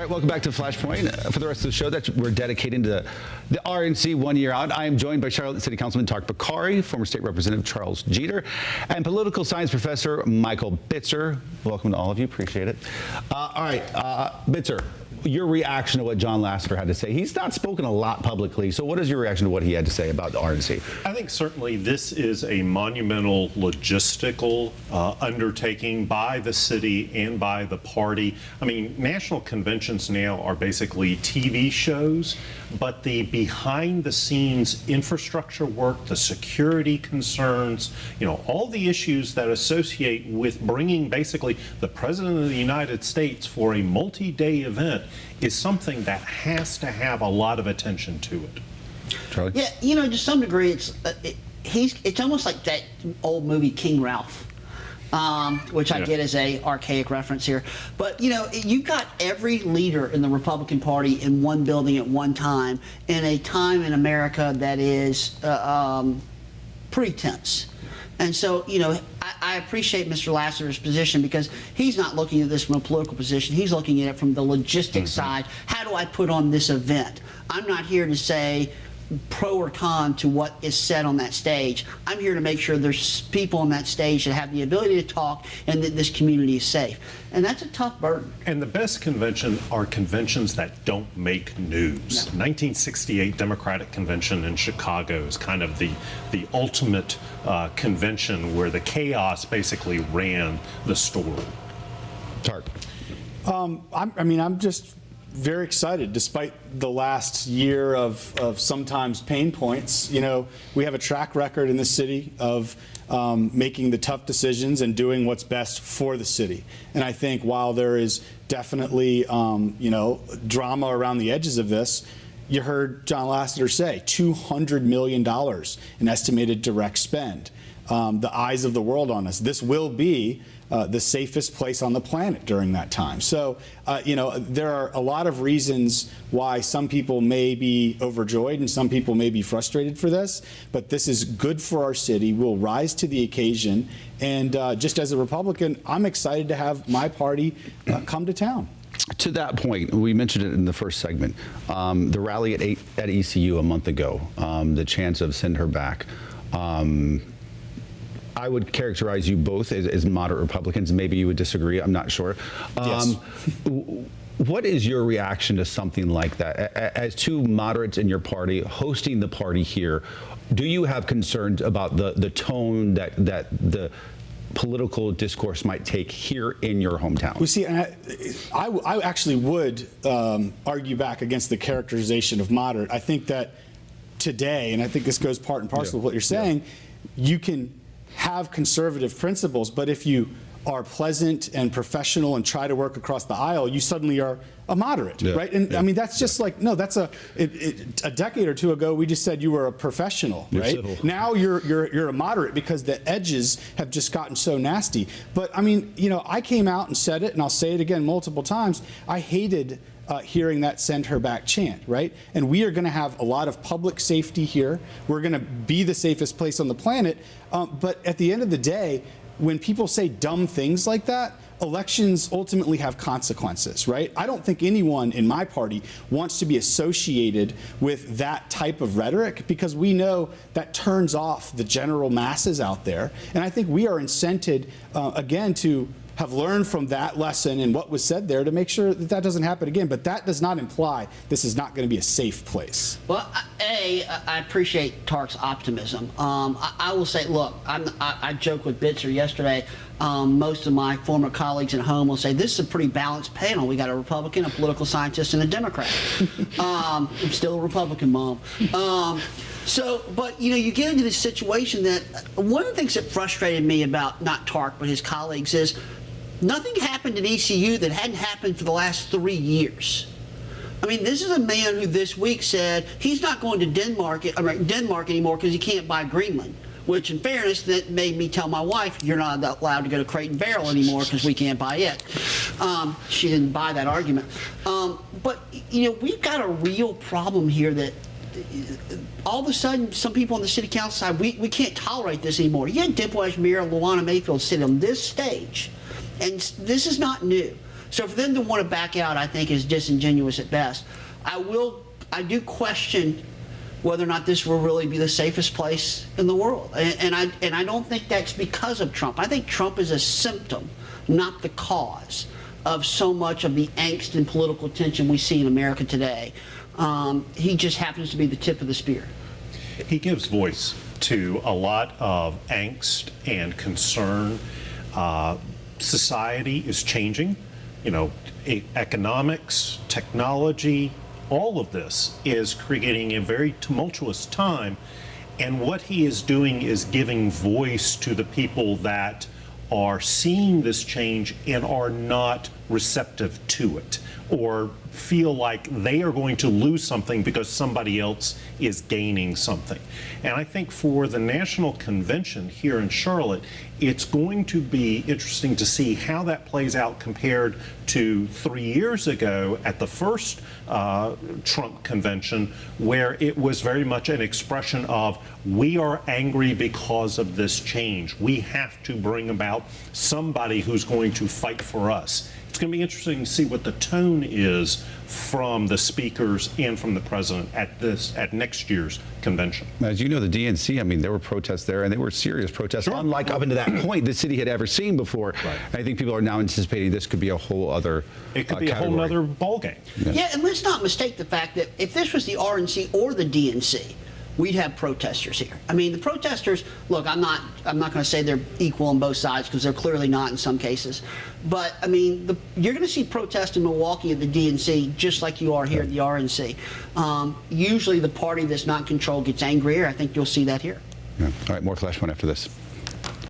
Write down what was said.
All right, welcome back to Flashpoint. For the rest of the show that we're dedicating to the RNC 1 year out, I am joined by Charlotte City Councilman Tarek Bakari, former State Representative Charles Jeter, and political science professor Michael Bitzer. Welcome to all of you. Appreciate it. All right, Bitzer, your reaction to what John Lasseter had to say. He's not spoken a lot publicly, so what is your reaction to what he had to say about the RNC? I think certainly this is a monumental logistical undertaking by the city and by the party. I mean, national conventions now are basically TV shows, but the behind-the-scenes infrastructure work, the security concerns, you know, all the issues that associate with bringing basically the President of the United States for a multi-day event is something that has to have a lot of attention to it. Charlie? Yeah, you know, to some degree, it's almost like that old movie King Ralph, which I get as a archaic reference here. But you know, you've got every leader in the Republican Party in one building at one time, in a time in America that is pretty tense. And so, you know, I appreciate Mr. Lasseter's position because he's not looking at this from a political position. He's looking at it from the logistics side. How do I put on this event? I'm not here to say pro or con to what is said on that stage. I'm here to make sure there's people on that stage that have the ability to talk and that this community is safe. And that's a tough burden. And the best convention are conventions that don't make news. No. 1968 Democratic Convention in Chicago is kind of the ultimate convention where the chaos basically ran the story. Tark. I'm just very excited, despite the last year of sometimes pain points. You know, we have a track record in the city of making the tough decisions and doing what's best for the city. And I think while there is definitely, you know, drama around the edges of this, you heard John Lasseter say $200 million in estimated direct spend. The eyes of the world on us. This will be the safest place on the planet during that time. So, you know, there are a lot of reasons why some people may be overjoyed and some people may be frustrated for this, but this is good for our city. We'll rise to the occasion. And just as a Republican, I'm excited to have my party come to town. To that point, we mentioned it in the first segment, the rally at ECU a month ago, the chance of send her back. I would characterize you both as moderate Republicans. Maybe you would disagree. I'm not sure. Yes. What is your reaction to something like that? As two moderates in your party hosting the party here, do you have concerns about the tone that the political discourse might take here in your hometown? We see, and I actually would argue back against the characterization of moderate. I think that today, and I think this goes part and parcel with what you're saying, you can have conservative principles, but if you are pleasant and professional and try to work across the aisle, you suddenly are a moderate, right? And I mean, that's just like, no, that's a decade or two ago, we just said you were a professional, right? Civil. Now you're a moderate because the edges have just gotten so nasty. But I mean, you know, I came out and said it, and I'll say it again multiple times. I hated hearing that send her back chant, right? And we are going to have a lot of public safety here. We're going to be the safest place on the planet. But at the end of the day, when people say dumb things like that, elections ultimately have consequences, right? I don't think anyone in my party wants to be associated with that type of rhetoric because we know that turns off the general masses out there. And I think we are incented, again, to have learned from that lesson and what was said there to make sure that that doesn't happen again. But that does not imply this is not going to be a safe place. Well, I appreciate Tark's optimism. I will say, look, I joked with Bitzer yesterday. Most of my former colleagues at home will say this is a pretty balanced panel. We got a Republican, a political scientist, and a Democrat. I'm still a Republican, Mom. But, you know, you get into this situation that one of the things that frustrated me about not Tark but his colleagues is nothing happened at ECU that hadn't happened for the last 3 years. I mean, this is a man who this week said he's not going to Denmark anymore because he can't buy Greenland. Which, in fairness, that made me tell my wife, you're not allowed to go to Crate and Barrel anymore because we can't buy it. She didn't buy that argument. But, you know, we've got a real problem here that all of a sudden, some people on the city council side, we can't tolerate this anymore. You had Dimple Mayor Luana Mayfield sit on this stage, and this is not new. So for them to want to back out, I think is disingenuous at best. I do question whether or not this will really be the safest place in the world. And I don't think that's because of Trump. I think Trump is a symptom, not the cause of so much of the angst and political tension we see in America today. He just happens to be the tip of the spear. He gives voice to a lot of angst and concern. Society is changing. You know, economics, technology, all of this is creating a very tumultuous time. And what he is doing is giving voice to the people that are seeing this change and are not receptive to it, or feel like they are going to lose something because somebody else is gaining something. And I think for the national convention here in Charlotte, it's going to be interesting to see how that plays out compared to 3 years ago at the first Trump convention, where it was very much an expression of, we are angry because of this change. We have to bring about somebody who's going to fight for us. It's going to be interesting to see what the tone is from the speakers and from the president at next year's convention. As you know, the DNC, I mean, there were protests there, and they were serious protests, Sure. unlike up until that point the city had ever seen before. Right. I think people are now anticipating this could be a whole other It could be a category. whole other ballgame. Yeah, and let's not mistake the fact that if this was the RNC or the DNC, we'd have protesters here. I mean, the protesters, look, I'm not going to say they're equal on both sides, because they're clearly not in some cases. But, I mean, you're going to see protests in Milwaukee at the DNC just like you are here at the RNC. Usually the party that's not in control gets angrier. I think you'll see that here. Yeah. All right, more Flashpoint after this.